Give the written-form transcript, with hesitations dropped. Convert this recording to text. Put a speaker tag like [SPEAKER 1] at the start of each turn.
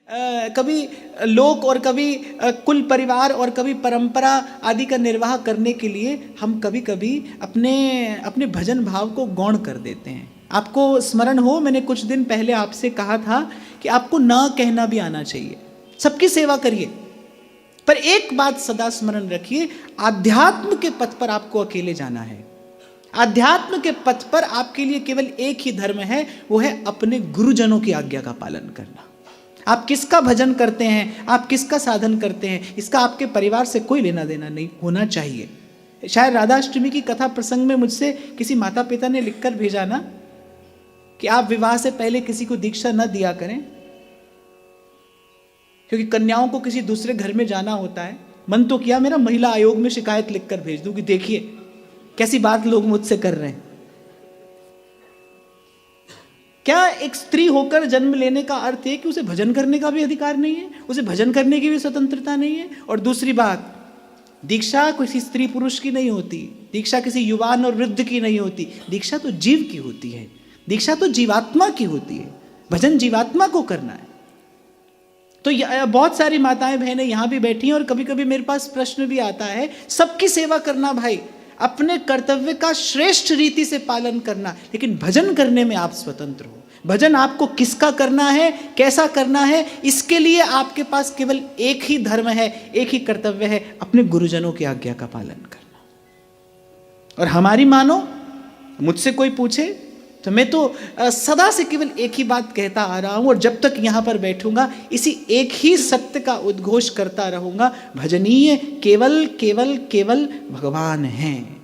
[SPEAKER 1] कभी लोक और कभी कुल परिवार और कभी परंपरा आदि का निर्वाह करने के लिए हम कभी कभी अपने भजन भाव को गौण कर देते हैं। आपको स्मरण हो, मैंने कुछ दिन पहले आपसे कहा था कि आपको ना कहना भी आना चाहिए, सबकी सेवा करिए, पर एक बात सदा स्मरण रखिए, आध्यात्म के पथ पर आपको अकेले जाना है। आध्यात्म के पथ पर आपके लिए केवल एक ही धर्म है, वो है अपने गुरुजनों की आज्ञा का पालन करना। आप किसका भजन करते हैं, आप किसका साधन करते हैं, इसका आपके परिवार से कोई लेना देना नहीं होना चाहिए। शायद राधाष्टमी की कथा प्रसंग में मुझसे किसी माता पिता ने लिखकर भेजा ना कि आप विवाह से पहले किसी को दीक्षा न दिया करें, क्योंकि कन्याओं को किसी दूसरे घर में जाना होता है। मन तो किया मेरा महिला आयोग में शिकायत लिखकर भेज दूं कि देखिए कैसी बात लोग मुझसे कर रहे हैं। क्या एक स्त्री होकर जन्म लेने का अर्थ है कि उसे भजन करने का भी अधिकार नहीं है, उसे भजन करने की भी स्वतंत्रता नहीं है? और दूसरी बात, दीक्षा किसी स्त्री पुरुष की नहीं होती, दीक्षा किसी युवान और वृद्ध की नहीं होती, दीक्षा तो जीव की होती है, दीक्षा तो जीवात्मा की होती है। भजन जीवात्मा को करना है। तो बहुत सारी माताएं बहनें यहाँ भी बैठी हैं और कभी कभी मेरे पास प्रश्न भी आता है, सबकी सेवा करना भाई, अपने कर्तव्य का श्रेष्ठ रीति से पालन करना, लेकिन भजन करने में आप स्वतंत्र हो। भजन आपको किसका करना है, कैसा करना है, इसके लिए आपके पास केवल एक ही धर्म है, एक ही कर्तव्य है, अपने गुरुजनों की आज्ञा का पालन करना। और हमारी मानो, मुझसे कोई पूछे तो मैं तो सदा से केवल एक ही बात कहता आ रहा हूं और जब तक यहां पर बैठूंगा इसी एक ही सत्य का उद्घोष करता रहूंगा, भजनीय केवल केवल केवल भगवान हैं।